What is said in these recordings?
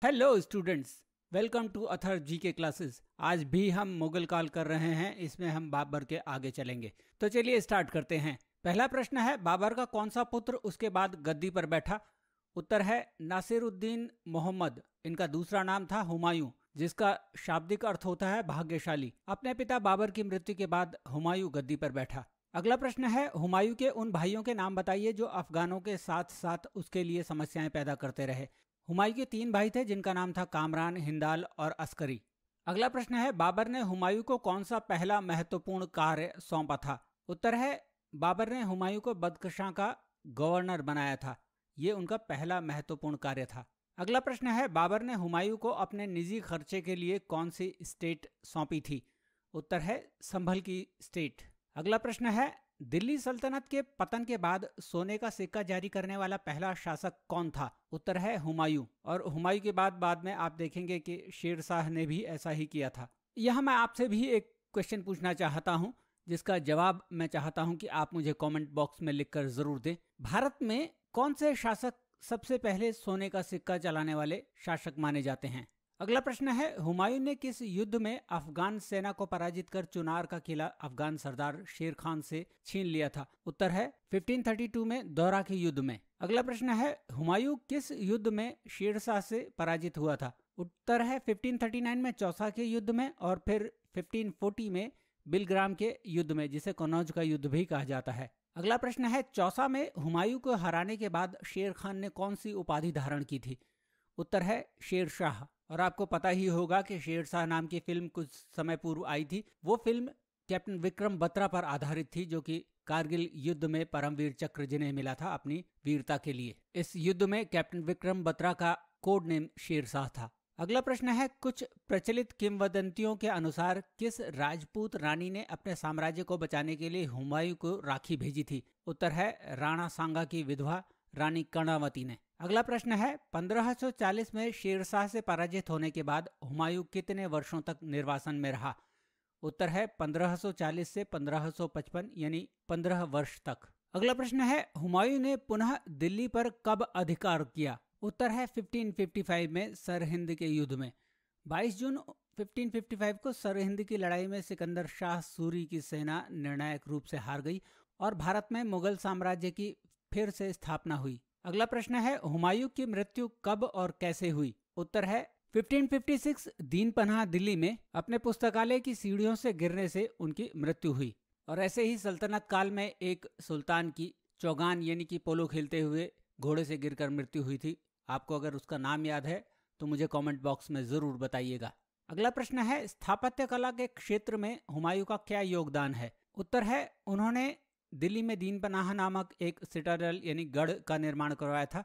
Hello students, welcome to Athar ji के classes. आज भी हम मुगल काल कर रहे हैं। इसमें हम बाबर के आगे चलेंगे। तो चलिए स्टार्ट करते हैं। पहला प्रश्न है, बाबर का कौन सा पुत्र उसके बाद गद्दी पर बैठा? उत्तर है नासिरुद्दीन मोहम्मद। इनका दूसरा नाम था हुमायूं, जिसका शाब्दिक अर्थ होता है भाग्यशाली। अपने पिता बाबर की मृत्यु के बाद हुमायूं गद्दी पर बैठा। अगला प्रश्न है, हुमायूं के उन भाइयों के नाम बताइए जो अफगानों के साथ साथ उसके लिए समस्याएं पैदा करते रहे। हुमायूं के 3 भाई थे, जिनका नाम था कामरान, हिंदाल और अस्करी। अगला प्रश्न है, बाबर ने हुमायूं को कौन सा पहला महत्वपूर्ण कार्य सौंपा था? उत्तर है बाबर ने हुमायूं को बदख्शां का गवर्नर बनाया था। ये उनका पहला महत्वपूर्ण कार्य था। अगला प्रश्न है, बाबर ने हुमायूं को अपने निजी खर्चे के लिए कौन सी स्टेट सौंपी थी? उत्तर है संभल की स्टेट। अगला प्रश्न है, दिल्ली सल्तनत के पतन के बाद सोने का सिक्का जारी करने वाला पहला शासक कौन था? उत्तर है हुमायूं। और हुमायूं के बाद में आप देखेंगे कि शेर शाह ने भी ऐसा ही किया था। यह मैं आपसे भी एक क्वेश्चन पूछना चाहता हूं, जिसका जवाब मैं चाहता हूं कि आप मुझे कमेंट बॉक्स में लिखकर जरूर दें। भारत में कौन से शासक सबसे पहले सोने का सिक्का चलाने वाले शासक माने जाते हैं? अगला प्रश्न है, हुमायूं ने किस युद्ध में अफगान सेना को पराजित कर चुनार का किला अफगान सरदार शेर खान से छीन लिया था? उत्तर है 1532 में दोरा के युद्ध में। अगला प्रश्न है, हुमायूं किस युद्ध में शेरशाह से पराजित हुआ था? उत्तर है 1539 में चौसा के युद्ध में, और फिर 1540 में बिलग्राम के युद्ध में, जिसे कनौज का युद्ध भी कहा जाता है। अगला प्रश्न है, चौसा में हुमायूं को हराने के बाद शेर खान ने कौन सी उपाधि धारण की थी? उत्तर है शेर शाह। और आपको पता ही होगा कि शेरशाह नाम की फिल्म कुछ समय पूर्व आई थी। वो फिल्म कैप्टन विक्रम बत्रा पर आधारित थी, जो कि कारगिल युद्ध में परमवीर चक्र जिन्हें मिला था अपनी वीरता के लिए। इस युद्ध में कैप्टन विक्रम बत्रा का कोड नेम शेरशाह था। अगला प्रश्न है, कुछ प्रचलित किंवदंतियों के अनुसार किस राजपूत रानी ने अपने साम्राज्य को बचाने के लिए हुमायूं को राखी भेजी थी? उत्तर है राणा सांगा की विधवा रानी कर्णावती ने। अगला प्रश्न है, 1540 में शेरशाह से पराजित होने के बाद हुमायूं कितने वर्षों तक निर्वासन में रहा? उत्तर है 1540 से 1555, यानी 15 वर्ष तक। अगला प्रश्न है, हुमायूं ने पुनः दिल्ली पर कब अधिकार किया? उत्तर है 1555 में सरहिंद के युद्ध में। 22 जून 1555 को सरहिंद की लड़ाई में सिकंदर शाह सूरी की सेना निर्णायक रूप से हार गई और भारत में मुगल साम्राज्य की फिर से स्थापना हुई। अगला प्रश्न है, हुमायूं की मृत्यु कब और कैसे हुई? उत्तर है 1556 दीनपनाह दिल्ली में अपने पुस्तकालय की सीढ़ियों से गिरने से उनकी मृत्यु हुई। और ऐसे ही सल्तनत काल में एक सुल्तान की चौगान यानी कि पोलो खेलते हुए घोड़े से गिरकर मृत्यु हुई थी। आपको अगर उसका नाम याद है तो मुझे कमेंट बॉक्स में जरूर बताइएगा। अगला प्रश्न है, स्थापत्य कला के क्षेत्र में हुमायूं का क्या योगदान है? उत्तर है उन्होंने दिल्ली में दीनपनाह नामक एक सिटाडेल यानी गढ़ का निर्माण करवाया था,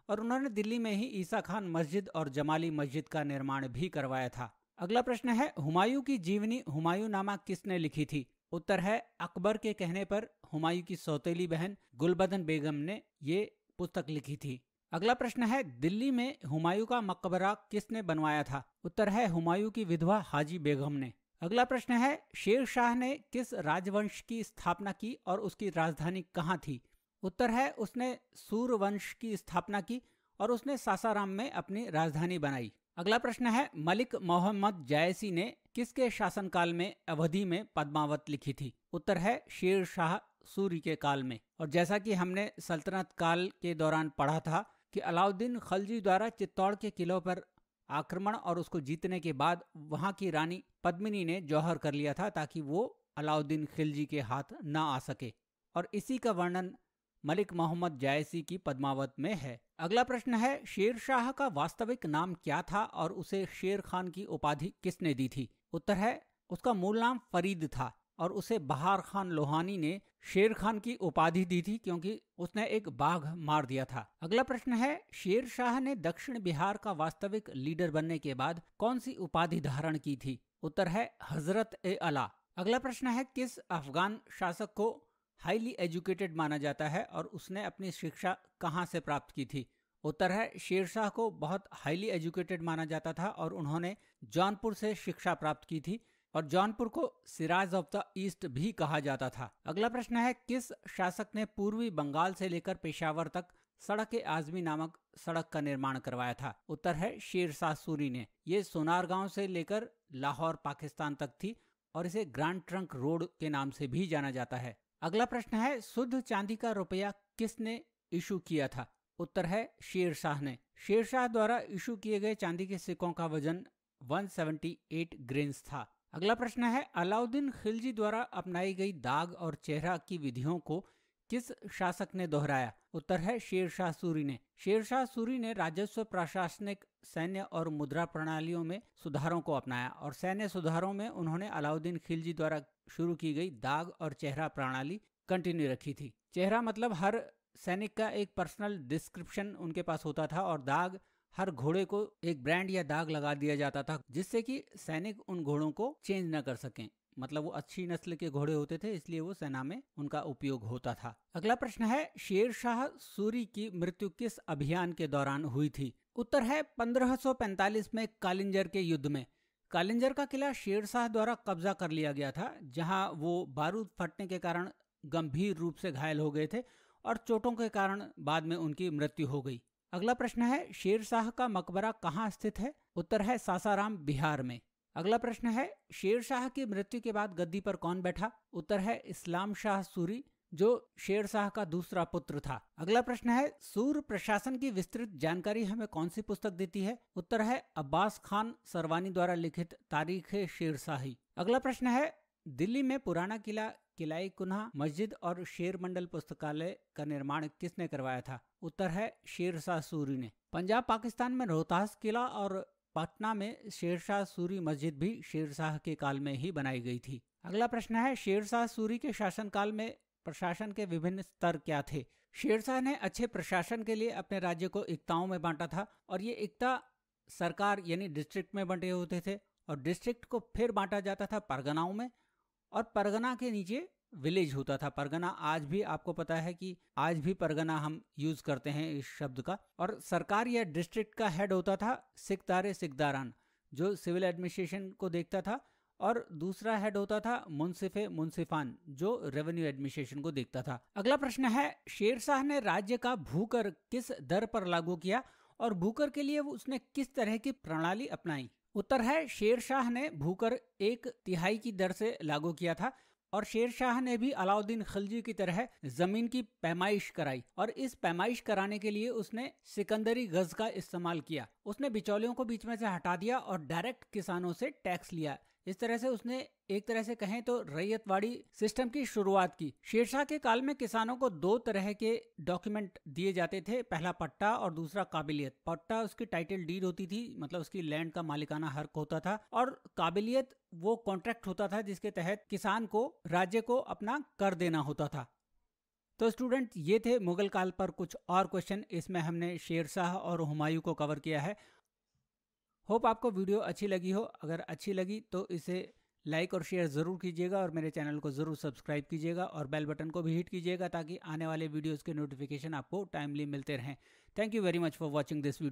और उन्होंने दिल्ली में ही ईसा खान मस्जिद और जमाली मस्जिद का निर्माण भी करवाया था। अगला प्रश्न है, हुमायूं की जीवनी हुमायूंनामा किसने लिखी थी? उत्तर है अकबर के कहने पर हुमायूं की सौतेली बहन गुलबदन बेगम ने ये पुस्तक लिखी थी। अगला प्रश्न है, दिल्ली में हुमायूं का मकबरा किसने बनवाया था? उत्तर है हुमायूं की विधवा हाजी बेगम ने। अगला प्रश्न है, शेर शाह ने किस राजवंश की स्थापना की और उसकी राजधानी कहाँ थी? उत्तर है उसने सूरवंश की स्थापना की और उसने सासाराम में अपनी राजधानी बनाई। अगला प्रश्न है, मलिक मोहम्मद जायसी ने किसके शासनकाल में अवधि में पद्मावत लिखी थी? उत्तर है शेर शाह सूरी के काल में। और जैसा कि हमने सल्तनत काल के दौरान पढ़ा था कि अलाउद्दीन खलजी द्वारा चित्तौड़ के किलों पर आक्रमण और उसको जीतने के बाद वहां की रानी पद्मिनी ने जौहर कर लिया था ताकि वो अलाउद्दीन खिलजी के हाथ ना आ सके। और इसी का वर्णन मलिक मोहम्मद जायसी की पद्मावत में है। अगला प्रश्न है, शेर शाह का वास्तविक नाम क्या था और उसे शेर खान की उपाधि किसने दी थी? उत्तर है उसका मूल नाम फरीद था और उसे बहार खान लोहानी ने शेर खान की उपाधि दी थी क्योंकि उसने एक बाघ मार दिया था। अगला प्रश्न है, शेर शाह ने दक्षिण बिहार का वास्तविक लीडर बनने के बाद कौन सी उपाधि धारण की थी? उत्तर है हजरत ए अला। अगला प्रश्न है, किस अफगान शासक को हाईली एजुकेटेड माना जाता है और उसने अपनी शिक्षा कहाँ से प्राप्त की थी? उत्तर है शेरशाह को बहुत हाईली एजुकेटेड माना जाता था और उन्होंने जौनपुर से शिक्षा प्राप्त की थी और जौनपुर को सिराज ऑफ द ईस्ट भी कहा जाता था। अगला प्रश्न है, किस शासक ने पूर्वी बंगाल से लेकर पेशावर तक सड़क आज़मी नामक सड़क का निर्माण करवाया था? उत्तर है शेर शाह सूरी ने। ये सोनारगांव से लेकर लाहौर पाकिस्तान तक थी और इसे ग्रैंड ट्रंक रोड के नाम से भी जाना जाता है। अगला प्रश्न है, शुद्ध चांदी का रुपया किसने इशू किया था? उत्तर है शेर शाह ने। शेर शाह द्वारा इशू किए गए चांदी के सिक्कों का वजन 178 ग्रेन्स था। अगला प्रश्न है, अलाउद्दीन खिलजी द्वारा अपनाई गई दाग और चेहरा की विधियों को किस शासक ने दोहराया? उत्तर है शेर शाह सूरी ने। शेर शाह सूरी ने राजस्व, प्रशासनिक, सैन्य और मुद्रा प्रणालियों में सुधारों को अपनाया और सैन्य सुधारों में उन्होंने अलाउद्दीन खिलजी द्वारा शुरू की गई दाग और चेहरा प्रणाली कंटिन्यू रखी थी। चेहरा मतलब हर सैनिक का एक पर्सनल डिस्क्रिप्शन उनके पास होता था और दाग, हर घोड़े को एक ब्रांड या दाग लगा दिया जाता था जिससे कि सैनिक उन घोड़ों को चेंज न कर सकें। मतलब वो अच्छी नस्ल के घोड़े होते थे, इसलिए वो सेना में उनका उपयोग होता था। अगला प्रश्न है, शेर शाह सूरी की मृत्यु किस अभियान के दौरान हुई थी? उत्तर है 1545 में कालिंजर के युद्ध में। कालिंजर का किला शेर शाह द्वारा कब्जा कर लिया गया था, जहां वो बारूद फटने के कारण गंभीर रूप से घायल हो गए थे और चोटों के कारण बाद में उनकी मृत्यु हो गई। अगला प्रश्न है, शेर शाह का मकबरा कहाँ स्थित है? उत्तर है सासाराम, बिहार में। अगला प्रश्न है, शेर शाह की मृत्यु के बाद गद्दी पर कौन बैठा? उत्तर है इस्लाम शाह सूरी, जो शेर शाह का दूसरा पुत्र था। अगला प्रश्न है, सूर प्रशासन की विस्तृत जानकारी हमें कौन सी पुस्तक देती है? उत्तर है अब्बास खान सरवानी द्वारा लिखित तारीख शेर शाही। अगला प्रश्न है, दिल्ली में पुराना किला, किलाई कुन्हा मस्जिद और शेर मंडल पुस्तकालय का निर्माण किसने करवाया था? उत्तर है शेर शाह सूरी ने। पंजाब पाकिस्तान में रोहतास किला और पटना में शेर शाह सूरी मस्जिद भी शेर शाह के काल में ही बनाई गई थी। अगला प्रश्न है, शेर शाह सूरी के शासनकाल में प्रशासन के विभिन्न स्तर क्या थे? शेर शाह ने अच्छे प्रशासन के लिए अपने राज्य को इक्ताओं में बांटा था और ये इक्ता सरकार यानी डिस्ट्रिक्ट में बंटे होते थे और डिस्ट्रिक्ट को फिर बांटा जाता था परगनाओं में और परगना के नीचे विलेज होता था। परगना आज भी आपको पता है कि आज भी परगना हम यूज करते हैं इस शब्द का। और सरकार या डिस्ट्रिक्ट का हेड होता था सिकदारे सिकदारान, जो सिविल एडमिनिस्ट्रेशन को देखता था, और दूसरा हेड होता था मुंसिफे मुंसिफान, जो रेवेन्यू एडमिनिस्ट्रेशन को देखता था। अगला प्रश्न है, शेर शाह ने राज्य का भूकर किस दर पर लागू किया और भूकर के लिए उसने किस तरह की प्रणाली अपनाई? उत्तर है शेर शाह ने भूकर 1/3 की दर से लागू किया था और शेर शाह ने भी अलाउद्दीन खिलजी की तरह जमीन की पैमाइश कराई और इस पैमाइश कराने के लिए उसने सिकंदरी गज का इस्तेमाल किया। उसने बिचौलियों को बीच में से हटा दिया और डायरेक्ट किसानों से टैक्स लिया। इस तरह से उसने एक तरह से कहें तो रैयतवाड़ी सिस्टम की शुरुआत की। शेरशाह के काल में किसानों को 2 तरह के डॉक्यूमेंट दिए जाते थे, पहला पट्टा और दूसरा काबिलियत। पट्टा उसकी टाइटल डीड होती थी, मतलब उसकी लैंड का मालिकाना हक होता था, और काबिलियत वो कॉन्ट्रैक्ट होता था जिसके तहत किसान को राज्य को अपना कर देना होता था। तो स्टूडेंट, ये थे मुगल काल पर कुछ और क्वेश्चन। इसमें हमने शेरशाह और हुमायूं को कवर किया है। होप आपको वीडियो अच्छी लगी हो। अगर अच्छी लगी तो इसे लाइक और शेयर ज़रूर कीजिएगा और मेरे चैनल को ज़रूर सब्सक्राइब कीजिएगा और बेल बटन को भी हिट कीजिएगा ताकि आने वाले वीडियोस के नोटिफिकेशन आपको टाइमली मिलते रहें। Thank you very much for watching this video.